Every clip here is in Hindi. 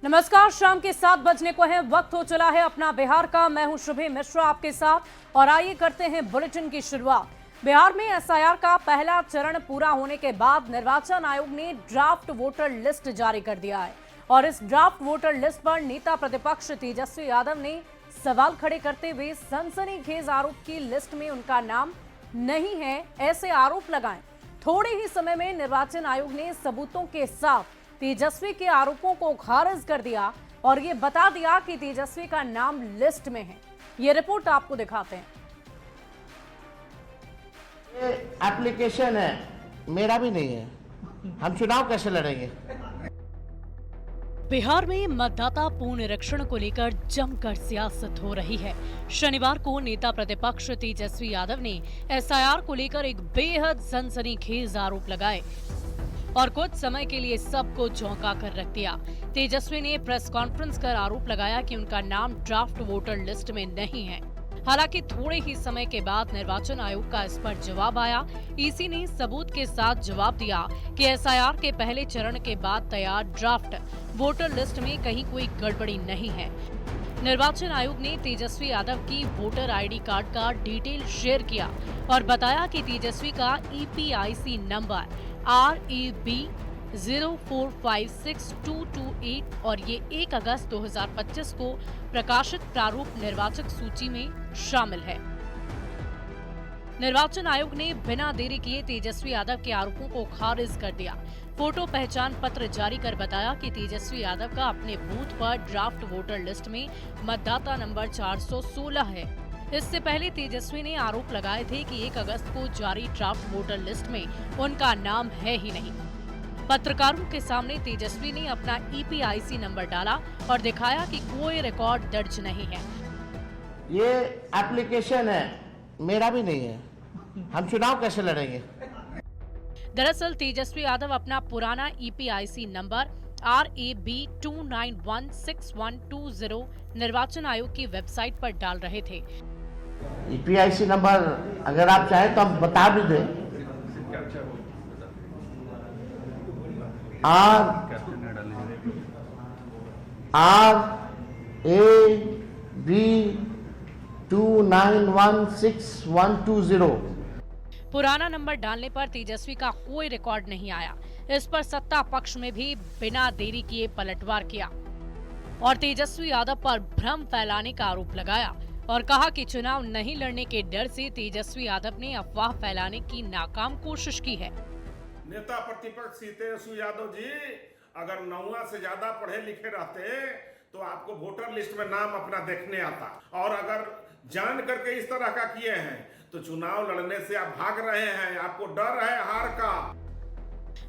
नमस्कार, शाम के 7 बजने को है, वक्त हो चला है अपना बिहार का। मैं हूं शुभे मिश्रा आपके साथ और आइए करते हैं बुलेटिन की शुरुआत। बिहार में एसआईआर का पहला चरण पूरा होने के बाद निर्वाचन आयोग ने ड्राफ्ट वोटर लिस्ट जारी कर दिया है और इस ड्राफ्ट वोटर लिस्ट पर नेता प्रतिपक्ष तेजस्वी यादव ने सवाल खड़े करते हुए सनसनीखेज आरोप की लिस्ट में उनका नाम नहीं है, ऐसे आरोप लगाए। थोड़े ही समय में निर्वाचन आयोग ने सबूतों के साथ तेजस्वी के आरोपों को खारिज कर दिया और ये बता दिया कि तेजस्वी का नाम लिस्ट में है। ये रिपोर्ट आपको दिखाते हैं। ये एप्लीकेशन है, मेरा भी नहीं है। हम चुनाव कैसे लड़ेंगे? बिहार में मतदाता पुनरीक्षण को लेकर जमकर सियासत हो रही है। शनिवार को नेता प्रतिपक्ष तेजस्वी यादव ने एसआईआर को लेकर एक बेहद सनसनीखेज आरोप लगाए और कुछ समय के लिए सबको चौंका कर रख दिया। तेजस्वी ने प्रेस कॉन्फ्रेंस कर आरोप लगाया कि उनका नाम ड्राफ्ट वोटर लिस्ट में नहीं है। हालांकि थोड़े ही समय के बाद निर्वाचन आयोग का इस पर जवाब आया। ईसी ने सबूत के साथ जवाब दिया कि एसआईआर के पहले चरण के बाद तैयार ड्राफ्ट वोटर लिस्ट में कहीं कोई गड़बड़ी नहीं है। निर्वाचन आयोग ने तेजस्वी यादव की वोटर आईडी कार्ड का डिटेल शेयर किया और बताया कि तेजस्वी का ईपीआईसी नंबर REB 0456228 और ये 1 अगस्त 2025 को प्रकाशित प्रारूप निर्वाचक सूची में शामिल है। निर्वाचन आयोग ने बिना देरी किए तेजस्वी यादव के आरोपों को खारिज कर दिया। फोटो पहचान पत्र जारी कर बताया कि तेजस्वी यादव का अपने बूथ पर ड्राफ्ट वोटर लिस्ट में मतदाता नंबर 416 है। इससे पहले तेजस्वी ने आरोप लगाए थे कि 1 अगस्त को जारी ड्राफ्ट वोटर लिस्ट में उनका नाम है ही नहीं। पत्रकारों के सामने तेजस्वी ने अपना ईपीआईसी नंबर डाला और दिखाया कि कोई रिकॉर्ड दर्ज नहीं है। ये एप्लीकेशन है, मेरा भी नहीं है। हम चुनाव कैसे लड़ेंगे? दरअसल तेजस्वी यादव अपना पुराना ईपीआईसी नंबर RAB 2916120 निर्वाचन आयोग की वेबसाइट पर डाल रहे थे। ईपीआईसी नंबर अगर आप चाहें तो हम बता भी दें। RAB 2916120। पुराना नंबर डालने पर तेजस्वी का कोई रिकॉर्ड नहीं आया। इस पर सत्ता पक्ष में भी बिना देरी किए पलटवार किया और तेजस्वी यादव पर भ्रम फैलाने का आरोप लगाया और कहा कि चुनाव नहीं लड़ने के डर से तेजस्वी यादव ने अफवाह फैलाने की नाकाम कोशिश की है। नेता प्रतिपक्ष तेजस्वी यादव जी, अगर 9वां से ज्यादा पढ़े लिखे रहते तो आपको वोटर लिस्ट में नाम अपना देखने आता, और अगर जान करके इस तरह का किए हैं तो चुनाव लड़ने से आप भाग रहे हैं, आपको डर है हार का।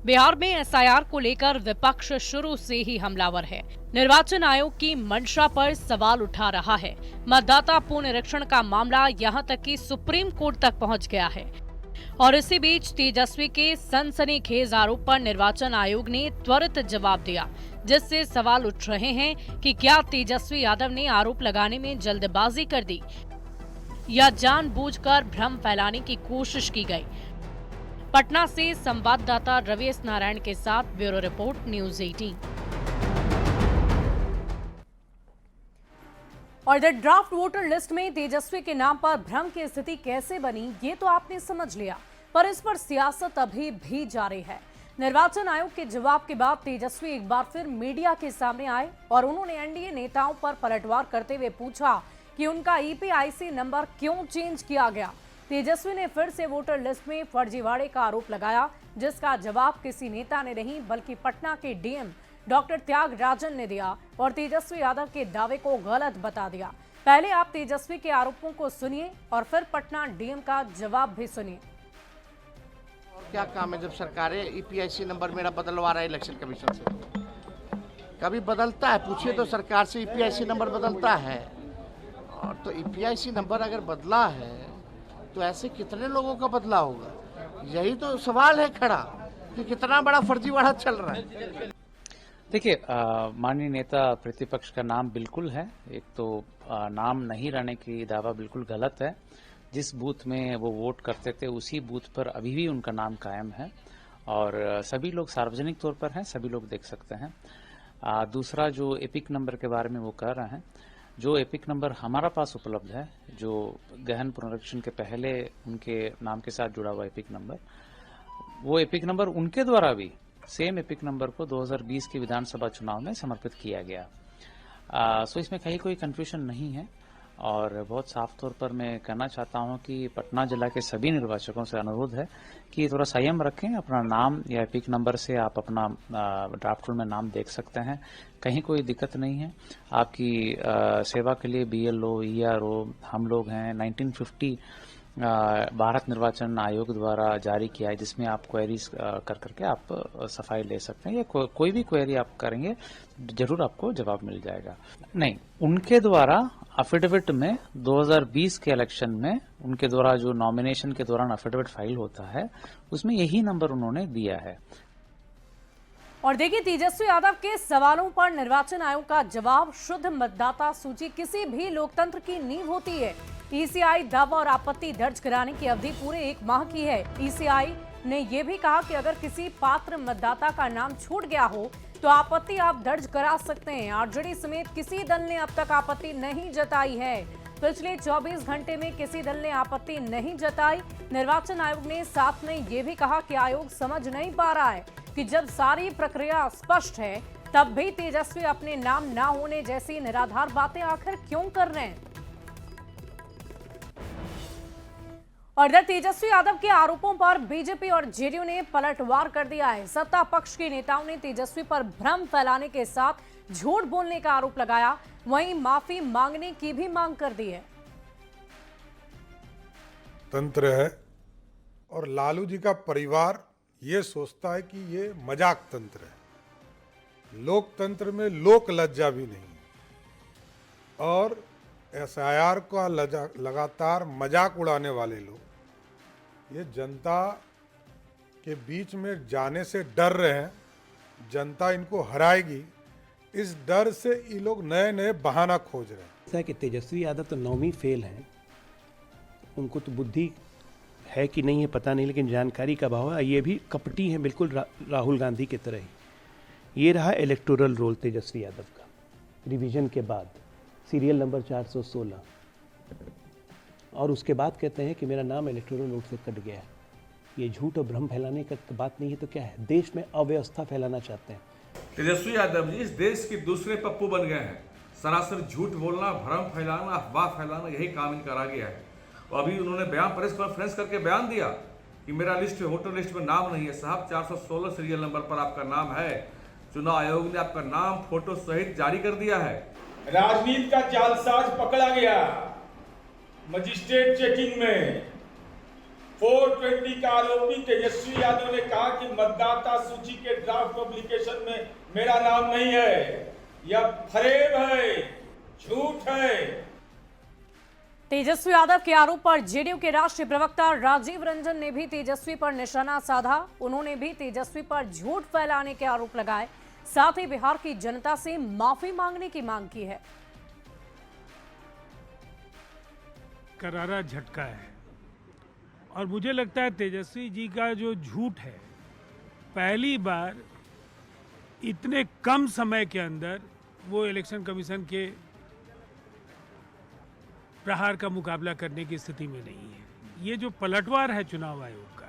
बिहार में एसआईआर को लेकर विपक्ष शुरू से ही हमलावर है। निर्वाचन आयोग की मंशा पर सवाल उठा रहा है। मतदाता पुनरीक्षण का मामला यहां तक कि सुप्रीम कोर्ट तक पहुंच गया है और इसी बीच तेजस्वी के सनसनीखेज आरोप पर निर्वाचन आयोग ने त्वरित जवाब दिया, जिससे सवाल उठ रहे हैं कि क्या तेजस्वी यादव ने आरोप लगाने में जल्दबाजी कर दी या जानबूझकर भ्रम फैलाने की कोशिश की गई। पटना से संवाददाता रवीश नारायण के साथ ब्यूरो रिपोर्ट, न्यूज़ 18। और द ड्राफ्ट वोटर लिस्ट में तेजस्वी के नाम पर भ्रम की स्थिति कैसे बनी, ये तो आपने समझ लिया, पर इस पर सियासत अभी भी जारी है। निर्वाचन आयोग के जवाब के बाद तेजस्वी एक बार फिर मीडिया के सामने आए और उन्होंने एनडीए नेताओं पर पलटवार करते हुए पूछा कि उनका ईपीआईसी नंबर क्यों चेंज किया गया। तेजस्वी ने फिर से वोटर लिस्ट में फर्जीवाड़े का आरोप लगाया, जिसका जवाब किसी नेता ने नहीं बल्कि पटना के डीएम डॉक्टर त्यागराजन ने दिया और तेजस्वी यादव के दावे को गलत बता दिया। पहले आप तेजस्वी के आरोपों को सुनिए और फिर पटना डीएम का जवाब भी सुनिए। और क्या काम है जब सरकारें ईपीआईसी नंबर मेरा बदलवा रहा है इलेक्शन कमीशन से? कभी बदलता है? पूछिए तो सरकार से। ईपीआईसी नंबर बदलता है, और तो ईपीआईसी नंबर अगर बदला है तो ऐसे कितने लोगों का बदला होगा? यही तो सवाल है खड़ा कि कितना बड़ा फर्जीवाड़ा चल रहा है। देखिए, माननीय नेता प्रतिपक्ष का नाम बिल्कुल है। एक तो नाम नहीं रहने की दावा बिल्कुल गलत है। जिस बूथ में वो वोट करते थे उसी बूथ पर अभी भी उनका नाम कायम है और सभी लोग सार्वजनिक तौर पर हैं, सभी लोग देख सकते हैं। दूसरा जो एपिक नंबर के बारे में वो कह रहे हैं, जो एपिक नंबर हमारा पास उपलब्ध है, जो गहन पुनरीक्षण के पहले उनके नाम के साथ जुड़ा हुआ एपिक नंबर, वो एपिक नंबर उनके द्वारा भी सेम एपिक नंबर को 2020 के विधानसभा चुनाव में समर्पित किया गया। सो इसमें कहीं कोई कंफ्यूजन नहीं है और बहुत साफ तौर पर मैं कहना चाहता हूं कि पटना जिला के सभी निर्वाचकों से अनुरोध है कि थोड़ा संयम रखें। अपना नाम या एपिक नंबर से आप अपना ड्राफ्ट रोल में नाम देख सकते हैं, कहीं कोई दिक्कत नहीं है। आपकी सेवा के लिए BLO, ERO हम लोग हैं। 1950 भारत निर्वाचन आयोग द्वारा जारी किया है, जिसमें आप क्वेरीज कर करके आप सफाई ले सकते हैं, या कोई भी क्वेरी आप करेंगे जरूर आपको जवाब मिल जाएगा। नहीं, उनके द्वारा अफिडेविट में 2020 के इलेक्शन में उनके द्वारा जो नॉमिनेशन के दौरान अफिडेविट फाइल होता है, उसमें यही नंबर उन्होंने दिया है। और देखिए, तेजस्वी यादव के सवालों पर निर्वाचन आयोग का जवाब, शुद्ध मतदाता सूची किसी भी लोकतंत्र की नींव होती है। ECI दावा और आपत्ति दर्ज कराने की अवधि पूरे 1 माह की है। ECI ने यह भी कहा कि अगर किसी पात्र मतदाता का नाम छूट गया हो तो आपत्ति आप दर्ज करा सकते हैं। आरजेडी समेत किसी दल ने अब तक आपत्ति नहीं जताई है। पिछले 24 घंटे में किसी दल ने आपत्ति नहीं जताई। निर्वाचन आयोग ने साथ में यह भी कहा कि आयोग समझ नहीं पा रहा है कि जब सारी प्रक्रिया स्पष्ट है तब भी तेजस्वी अपने नाम ना होने जैसी निराधार बातें आखिर क्यों कर रहे हैं। और इधर तेजस्वी यादव के आरोपों पर बीजेपी और जेडीयू ने पलटवार कर दिया है। सत्ता पक्ष के नेताओं ने तेजस्वी पर भ्रम फैलाने के साथ झूठ बोलने का आरोप लगाया, वहीं माफी मांगने की भी मांग कर दी है। तंत्र है और लालू जी का परिवार ये सोचता है कि ये मजाक तंत्र है। लोकतंत्र में लोक लज्जा भी नहीं और SIR का लगातार मजाक उड़ाने वाले लोग ये जनता के बीच में जाने से डर रहे हैं। जनता इनको हराएगी, इस डर से ये लोग नए नए बहाना खोज रहे हैं। ऐसा कि तेजस्वी यादव तो 9वीं फेल हैं, उनको तो बुद्धि है कि नहीं है पता नहीं, लेकिन जानकारी का अभाव है। ये भी कपटी हैं, बिल्कुल राहुल गांधी की तरह ही। ये रहा इलेक्टोरल रोल तेजस्वी यादव का रिवीजन के बाद, सीरियल नंबर 416, और उसके बाद कहते हैं कि मेरा नाम इलेक्टोरल रोल से कट गया है। ये झूठ और भ्रम फैलाने का बात नहीं है तो क्या है? देश में अव्यवस्था फैलाना चाहते हैं। तेजस्वी यादव जी इस देश के दूसरे पप्पू बन गए हैं। सरासर झूठ बोलना, भ्रम फैलाना, अफवाह फैलाना, यही काम इनका रह गया है। और अभी उन्होंने बयान प्रेस कॉन्फ्रेंस करके बयान दिया कि मेरा लिस्ट वोटर लिस्ट में नाम नहीं है। साहब, 416 सीरियल नंबर पर आपका नाम है। चुनाव आयोग ने आपका नाम फोटो सहित जारी कर दिया है। राजनीति का जालसाज पकड़ा गया मजिस्ट्रेट चेकिंग में। 420 का आरोपी तेजस्वी यादव ने कहा कि मतदाता सूची के ड्राफ्ट पब्लिकेशन में मेरा नाम नहीं है। यह फरेब है, झूठ है। तेजस्वी यादव के आरोप पर जेडीयू के राष्ट्रीय प्रवक्ता राजीव रंजन ने भी तेजस्वी पर निशाना साधा। उन्होंने भी तेजस्वी पर झूठ फैलाने के आरोप लगाए, साथ ही बिहार की जनता से माफी मांगने की मांग की है। करारा झटका है और मुझे लगता है तेजस्वी जी का जो झूठ है, पहली बार इतने कम समय के अंदर वो इलेक्शन कमीशन के प्रहार का मुकाबला करने की स्थिति में नहीं है। ये जो पलटवार है चुनाव आयोग का,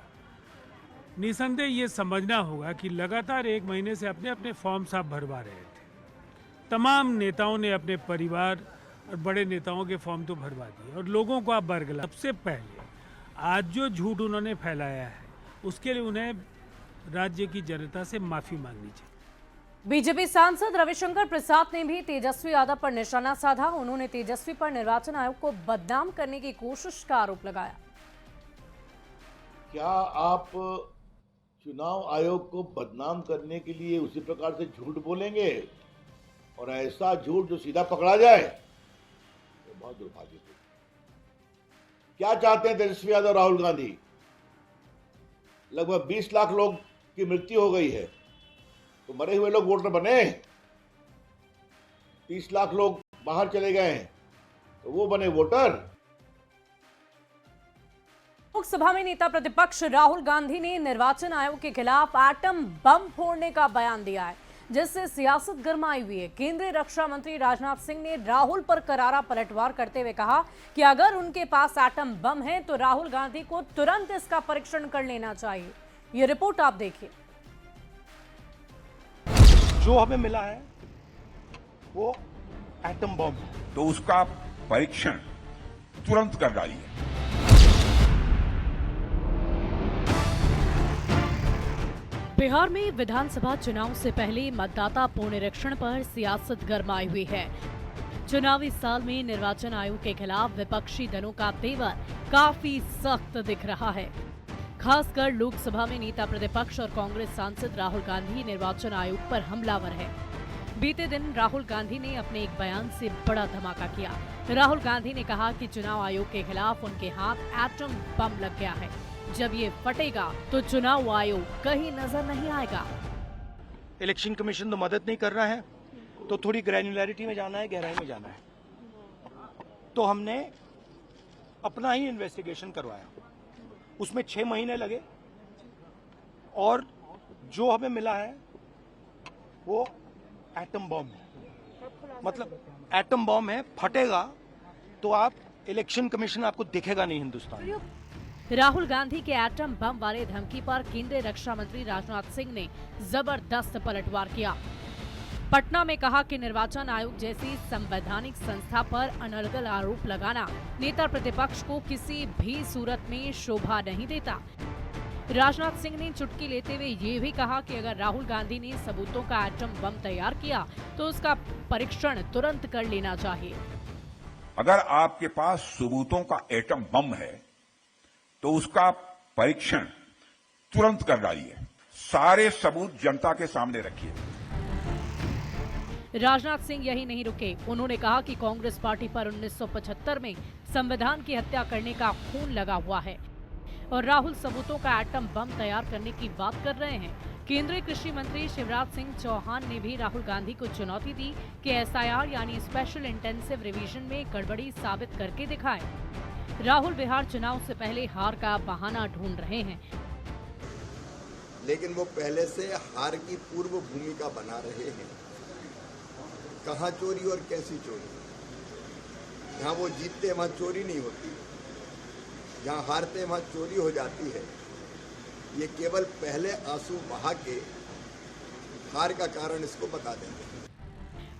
निसंदेह ये समझना होगा कि लगातार 1 महीने से अपने अपने फॉर्म साहब भरवा रहे थे। तमाम नेताओं ने अपने परिवार और बड़े नेताओं के फॉर्म तो भरवा दिए और लोगों को आप बरगला। सबसे पहले आज जो झूठ उन्होंने फैलाया है उसके लिए उन्हें राज्य की जनता से माफी मांगनी चाहिए। बीजेपी सांसद रविशंकर प्रसाद ने भी तेजस्वी यादव पर निशाना साधा। उन्होंने तेजस्वी पर निर्वाचन आयोग को बदनाम करने की कोशिश का आरोप लगाया। क्या आप चुनाव आयोग को बदनाम करने के लिए उसी प्रकार से झूठ बोलेंगे और ऐसा झूठ जो सीधा पकड़ा जाए? तो बहुत दुर्भाग्य। क्या चाहते हैं तेजस्वी यादव, राहुल गांधी? लगभग 20 लाख लोग की मृत्यु हो गई है, तो मरे हुए लोग वोटर बने। 30 लाख लोग बाहर चले गए हैं तो वो बने वोटर। लोकसभा में नेता प्रतिपक्ष राहुल गांधी ने निर्वाचन आयोग के खिलाफ एटम बम फोड़ने का बयान दिया है। जिससे सियासत गरमाई हुई है। केंद्रीय रक्षा मंत्री राजनाथ सिंह ने राहुल पर करारा पलटवार करते हुए कहा कि अगर उनके पास एटम बम है तो राहुल गांधी को तुरंत इसका परीक्षण कर लेना चाहिए। ये रिपोर्ट आप देखिए। जो हमें मिला है वो एटम बम है, तो उसका परीक्षण तुरंत कर डालिए। बिहार में विधानसभा चुनाव से पहले मतदाता पुनरीक्षण पर सियासत गरमाई हुई है। चुनावी साल में निर्वाचन आयोग के खिलाफ विपक्षी दलों का तेवर काफी सख्त दिख रहा है। खासकर लोकसभा में नेता प्रतिपक्ष और कांग्रेस सांसद राहुल गांधी निर्वाचन आयोग पर हमलावर है। बीते दिन राहुल गांधी ने अपने एक बयान से बड़ा धमाका किया। राहुल गांधी ने कहा कि चुनाव आयोग के खिलाफ उनके हाथ एटम बम लग गया है। जब ये फटेगा तो चुनाव आयोग कहीं नजर नहीं आएगा। इलेक्शन कमीशन तो मदद नहीं कर रहा है, तो थोड़ी ग्रैन्युलैरिटी में जाना है, गहराई में जाना है। तो हमने अपना ही इन्वेस्टिगेशन करवाया, उसमें 6 महीने लगे और जो हमें मिला है वो एटम बम है। मतलब एटम बम है, फटेगा तो आप इलेक्शन कमीशन आपको दिखेगा नहीं हिंदुस्तान में। राहुल गांधी के एटम बम वाले धमकी पर केंद्रीय रक्षा मंत्री राजनाथ सिंह ने जबरदस्त पलटवार किया। पटना में कहा कि निर्वाचन आयोग जैसी संवैधानिक संस्था पर अनर्गल आरोप लगाना नेता प्रतिपक्ष को किसी भी सूरत में शोभा नहीं देता। राजनाथ सिंह ने चुटकी लेते हुए ये भी कहा कि अगर राहुल गांधी ने सबूतों का एटम बम तैयार किया तो उसका परीक्षण तुरंत कर लेना चाहिए। अगर आपके पास सबूतों का एटम बम है तो उसका परीक्षण तुरंत कर डालिए। सारे सबूत जनता के सामने रखिए। राजनाथ सिंह यही नहीं रुके। उन्होंने कहा कि कांग्रेस पार्टी पर 1975 में संविधान की हत्या करने का खून लगा हुआ है और राहुल सबूतों का एटम बम तैयार करने की बात कर रहे हैं। केंद्रीय कृषि मंत्री शिवराज सिंह चौहान ने भी राहुल गांधी को चुनौती दी कि एसआईआर यानी स्पेशल इंटेंसिव रिवीजन में गड़बड़ी साबित करके दिखाएं। राहुल बिहार चुनाव से पहले हार का बहाना ढूंढ रहे हैं, लेकिन वो पहले से हार की पूर्व भूमिका बना रहे हैं। कहाँ चोरी और कैसी चोरी? जहाँ वो जीतते वहाँ चोरी नहीं होती, जहाँ हारते वहाँ चोरी हो जाती है। ये केवल पहले आंसू बहा के हार का कारण इसको बता देंगे।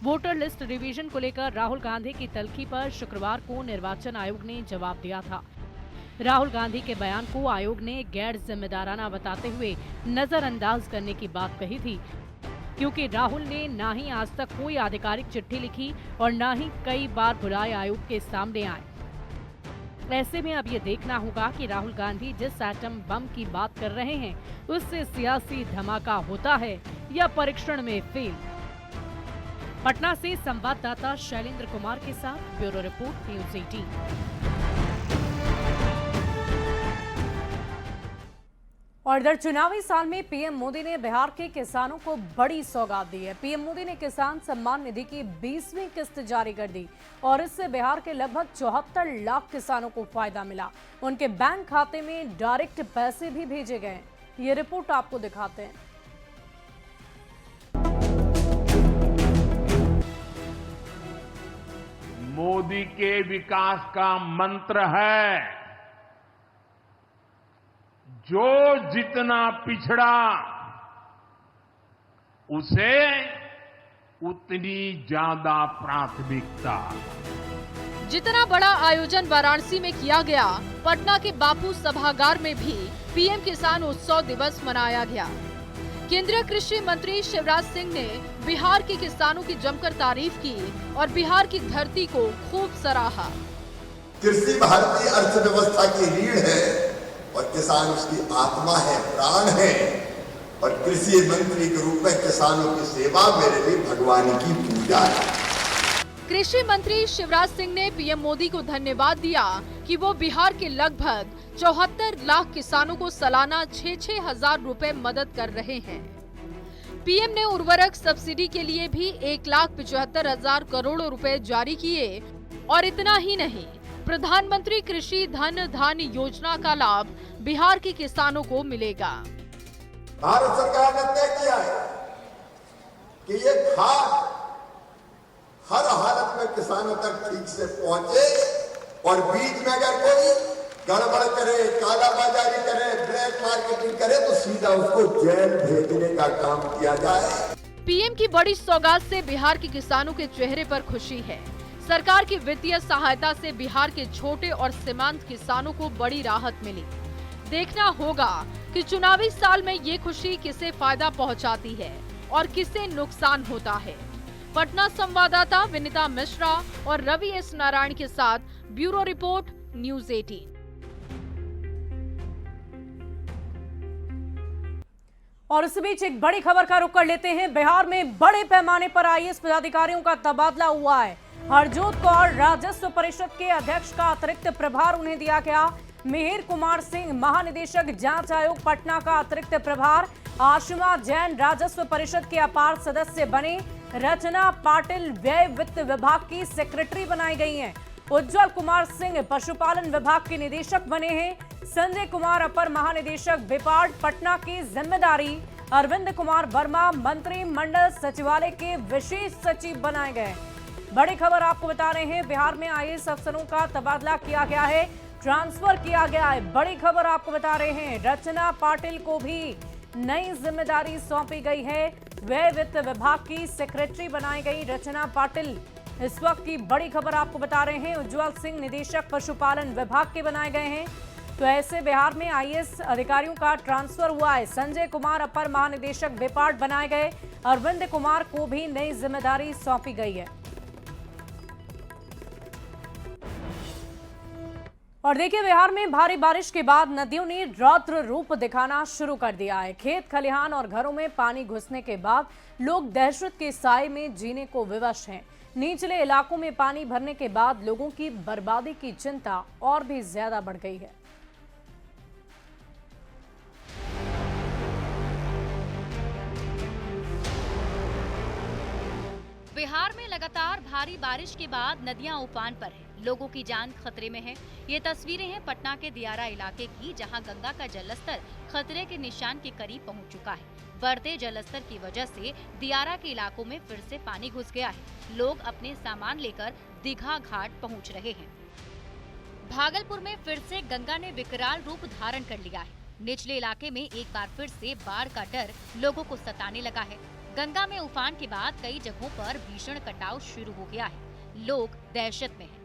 वोटर लिस्ट रिवीजन को लेकर राहुल गांधी की तल्खी पर शुक्रवार को निर्वाचन आयोग ने जवाब दिया था। राहुल गांधी के बयान को आयोग ने गैर जिम्मेदाराना बताते हुए नजरअंदाज करने की बात कही थी, क्योंकि राहुल ने ना ही आज तक कोई आधिकारिक चिट्ठी लिखी और ना ही कई बार बुलाए आयोग के सामने आए। ऐसे में अब ये देखना होगा कि राहुल गांधी जिस एटम बम की बात कर रहे हैं उससे सियासी धमाका होता है या परीक्षण में फेल। पटना से संवाददाता शैलेंद्र कुमार के साथ ब्यूरो रिपोर्ट न्यूज़ 18। और इधर चुनावी साल में पीएम मोदी ने बिहार के किसानों को बड़ी सौगात दी है। पीएम मोदी ने किसान सम्मान निधि की 20वीं किस्त जारी कर दी और इससे बिहार के लगभग 74 लाख किसानों को फायदा मिला। उनके बैंक खाते में डायरेक्ट पैसे भी भेजे गए। ये रिपोर्ट आपको दिखाते हैं। मोदी के विकास का मंत्र है, जो जितना पिछड़ा उसे उतनी ज्यादा प्राथमिकता। जितना बड़ा आयोजन वाराणसी में किया गया, पटना के बापू सभागार में भी पीएम किसान उत्सव दिवस मनाया गया। केंद्रीय कृषि मंत्री शिवराज सिंह ने बिहार के किसानों की जमकर तारीफ की और बिहार की धरती को खूब सराहा। कृषि भारतीय अर्थव्यवस्था की रीढ़ है और किसान उसकी आत्मा है, प्राण है। और कृषि मंत्री के रूप में किसानों की सेवा मेरे लिए भगवान की पूजा है। कृषि मंत्री शिवराज सिंह ने पीएम मोदी को धन्यवाद दिया कि वो बिहार के लगभग 74 लाख किसानों को सालाना 6-6 हजार रुपए मदद कर रहे हैं। पीएम ने उर्वरक सब्सिडी के लिए भी 1,75,000 करोड़ रुपए जारी किए और इतना ही नहीं, प्रधानमंत्री कृषि धन धान्य योजना का लाभ बिहार के किसानों को मिलेगा। भारत सरकार ने तय किया है कि ये खाद हर हालत में किसानों तक ठीक से पहुंचे, और बीच में अगर कोई गड़बड़ करे, कालाबाजारी करे, ब्लैक मार्केटिंग करे तो सीधा उसको जेल भेजने का काम किया जाए। पीएम की बड़ी सौगात से बिहार के किसानों के चेहरे पर खुशी है। सरकार की वित्तीय सहायता से बिहार के छोटे और सीमांत किसानों को बड़ी राहत मिली। देखना होगा कि चुनावी साल में ये खुशी किसे फायदा पहुंचाती है और किसे नुकसान होता है। पटना संवाददाता विनीता मिश्रा और रवि एस नारायण के साथ ब्यूरो रिपोर्ट, न्यूज़ 18। और इस बीच एक बड़ी खबर का रुख कर लेते हैं। बिहार में बड़े पैमाने पर आईएएस पदाधिकारियों का तबादला हुआ है। हरजोत कौर राजस्व परिषद के अध्यक्ष का अतिरिक्त प्रभार उन्हें दिया गया। मिहिर कुमार सिंह महानिदेशक जांच आयोग पटना का अतिरिक्त प्रभार। आशिमा जैन राजस्व परिषद के अपार सदस्य बने। रचना पाटिल व्यय वित्त विभाग की सेक्रेटरी बनाई गई हैं। उज्जवल कुमार सिंह पशुपालन विभाग के निदेशक बने हैं। संजय कुमार अपर महानिदेशक बिपाड पटना की जिम्मेदारी। अरविंद कुमार वर्मा मंत्रिमंडल सचिवालय के विशेष सचिव बनाए गए। बड़ी खबर आपको बता रहे हैं, बिहार में आईएएस अफसरों का तबादला किया गया है, ट्रांसफर किया गया है। बड़ी खबर आपको बता रहे हैं, रचना पाटिल को भी नई जिम्मेदारी सौंपी गई है। व्यय वित्त विभाग की सेक्रेटरी बनाई गई रचना पाटिल इस वक्त की बड़ी खबर आपको बता रहे हैं। उज्जवल सिंह निदेशक पशुपालन विभाग के बनाए गए हैं। तो ऐसे बिहार में आईएएस अधिकारियों का ट्रांसफर हुआ है। संजय कुमार अपर महानिदेशक बेपाट बनाए गए। अरविंद कुमार को भी नई जिम्मेदारी सौंपी गई है। और देखिए, बिहार में भारी बारिश के बाद नदियों ने रौद्र रूप दिखाना शुरू कर दिया है। खेत खलिहान और घरों में पानी घुसने के बाद लोग दहशत के साए में जीने को विवश हैं। निचले इलाकों में पानी भरने के बाद लोगों की बर्बादी की चिंता और भी ज्यादा बढ़ गई है। बिहार में लगातार भारी बारिश के बाद नदियां उफान पर हैं। लोगों की जान खतरे में है। ये तस्वीरें हैं पटना के दियारा इलाके की, जहां गंगा का जलस्तर खतरे के निशान के करीब पहुंच चुका है। बढ़ते जलस्तर की वजह से दियारा के इलाकों में फिर से पानी घुस गया है। लोग अपने सामान लेकर दीघा घाट पहुंच रहे हैं। भागलपुर में फिर से गंगा ने विकराल रूप धारण कर लिया है। निचले इलाके में एक बार फिर से बाढ़ का डर लोगों को सताने लगा है। गंगा में उफान के बाद कई जगहों पर भीषण कटाव शुरू हो गया है। लोग दहशत में हैं।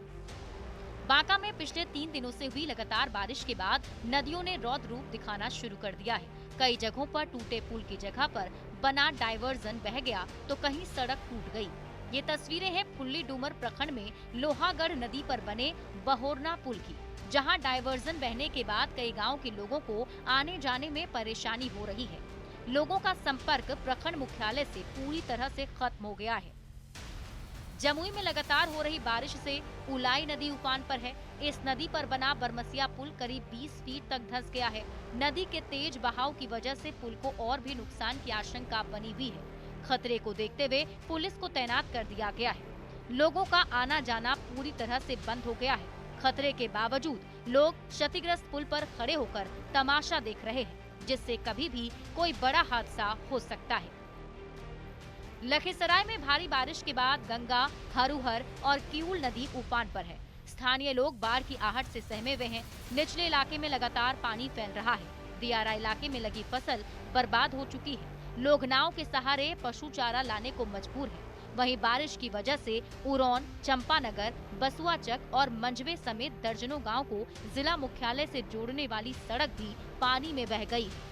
बांका में पिछले 3 दिनों से हुई लगातार बारिश के बाद नदियों ने रौद्र रूप दिखाना शुरू कर दिया है। कई जगहों पर टूटे पुल की जगह पर बना डायवर्जन बह गया तो कहीं सड़क टूट गई। ये तस्वीरें हैं फुल्ली डूमर प्रखंड में लोहागढ़ नदी पर बने बहोरना पुल की, जहां डायवर्जन बहने के बाद कई गाँव के लोगों को आने जाने में परेशानी हो रही है। लोगों का संपर्क प्रखंड मुख्यालय से पूरी तरह से खत्म हो गया है। जमुई में लगातार हो रही बारिश से उलाई नदी उफान पर है। इस नदी पर बना बरमसिया पुल करीब 20 फीट तक धंस गया है। नदी के तेज बहाव की वजह से पुल को और भी नुकसान की आशंका बनी हुई है। खतरे को देखते हुए पुलिस को तैनात कर दिया गया है। लोगों का आना जाना पूरी तरह से बंद हो गया है। खतरे के बावजूद लोग क्षतिग्रस्त पुल पर खड़े होकर तमाशा देख रहे हैं, जिससे कभी भी कोई बड़ा हादसा हो सकता है। लखीसराय में भारी बारिश के बाद गंगा, हरुहर और किऊल नदी उफान पर है। स्थानीय लोग बाढ़ की आहट से सहमे हुए हैं। निचले इलाके में लगातार पानी फैल रहा है। दियारा इलाके में लगी फसल बर्बाद हो चुकी है। लोग नाव के सहारे पशु चारा लाने को मजबूर हैं। वहीं बारिश की वजह से उरौन, चंपानगर, बसुआचक और मंझवे समेत दर्जनों गाँव को जिला मुख्यालय से जोड़ने वाली सड़क भी पानी में बह गई है।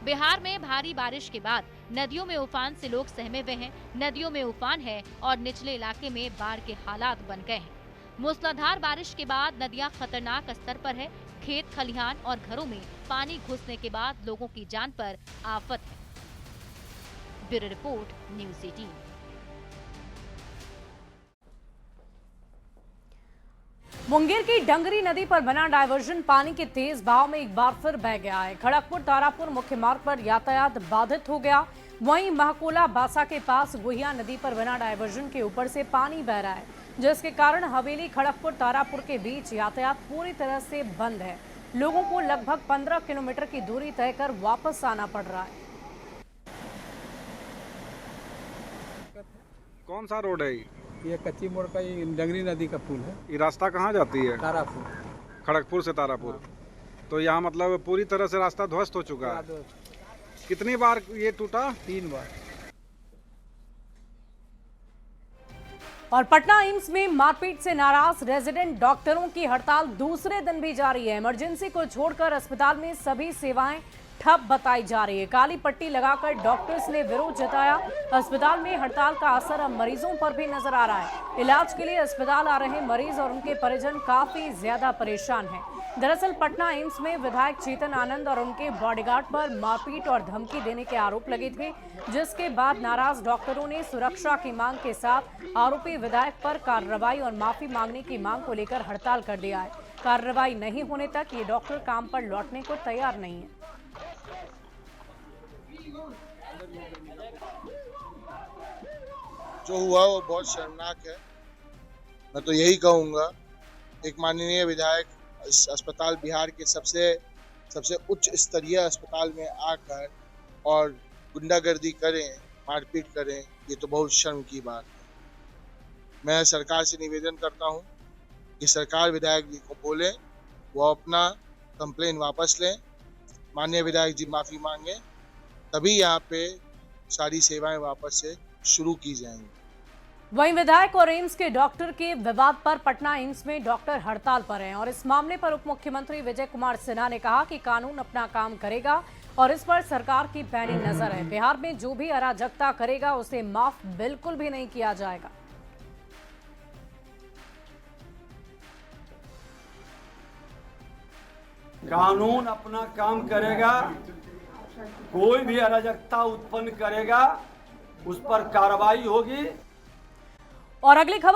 बिहार में भारी बारिश के बाद नदियों में उफान से लोग सहमे हुए हैं। नदियों में उफान है और निचले इलाके में बाढ़ के हालात बन गए हैं। मूसलाधार बारिश के बाद नदियां खतरनाक स्तर पर है। खेत खलिहान और घरों में पानी घुसने के बाद लोगों की जान पर आफत है। Bureau report, news 18। मुंगेर की डंगरी नदी पर बना डायवर्जन पानी के तेज बहाव में एक बार फिर बह गया है। खड़गपुर तारापुर मुख्य मार्ग पर यातायात बाधित हो गया। वहीं महकोला बासा के पास गुहिया नदी पर बना डायवर्जन के ऊपर से पानी बह रहा है, जिसके कारण हवेली खड़गपुर तारापुर के बीच यातायात पूरी तरह से बंद है। लोगों को लगभग 15 किलोमीटर की दूरी तय कर वापस आना पड़ रहा है। कौन सा रोड है ये कच्ची मोड़ का ये डंगरी नदी का पुल है। ये रास्ता कहाँ जाती है? तारापुर। खड़गपुर से तारापुर। तो यहाँ मतलब पूरी तरह से रास्ता ध्वस्त हो चुका है। कितनी बार ये टूटा? 3 बार। और पटना एम्स में मारपीट से नाराज रेजिडेंट डॉक्टरों की हड़ताल दूसरे दिन भी जारी है। इमरजेंसी को छोड़कर अस्पताल में सभी सेवाएं ठप बताई जा रही है। काली पट्टी लगाकर डॉक्टर्स ने विरोध जताया। अस्पताल में हड़ताल का असर अब मरीजों पर भी नजर आ रहा है। इलाज के लिए अस्पताल आ रहे मरीज और उनके परिजन काफी ज्यादा परेशान हैं। दरअसल पटना एम्स में विधायक चेतन आनंद और उनके बॉडीगार्ड पर मारपीट और धमकी देने के आरोप लगे थे, जिसके बाद नाराज डॉक्टरों ने सुरक्षा की मांग के साथ आरोपी विधायक पर कार्रवाई और माफी मांगने की मांग को लेकर हड़ताल कर दिया है। कार्रवाई नहीं होने तक ये डॉक्टर काम पर लौटने को तैयार नहीं है। जो हुआ वो बहुत शर्मनाक है। मैं तो यही कहूँगा, एक माननीय विधायक इस अस्पताल बिहार के सबसे उच्च स्तरीय अस्पताल में आकर और गुंडागर्दी करें, मारपीट करें, ये तो बहुत शर्म की बात है। मैं सरकार से निवेदन करता हूँ कि सरकार विधायक जी को बोले वो अपना कंप्लेन वापस लें, माननीय विधायक जी माफ़ी मांगे, तभी यहाँ पे सारी सेवाएं वापस से शुरू की जाएंगी। वहीं विधायक और एम्स के डॉक्टर के विवाद पर पटना एम्स में डॉक्टर हड़ताल पर हैं और इस मामले पर उप मुख्यमंत्री विजय कुमार सिन्हा ने कहा कि कानून अपना काम करेगा और इस पर सरकार की पैनी नजर है। बिहार में जो भी अराजकता करेगा उसे माफ बिल्कुल भी नहीं किया जाएगा। कानून अपना काम करेगा, कोई भी अराजकता उत्पन्न करेगा उस पर कार्रवाई होगी। और अगली खबर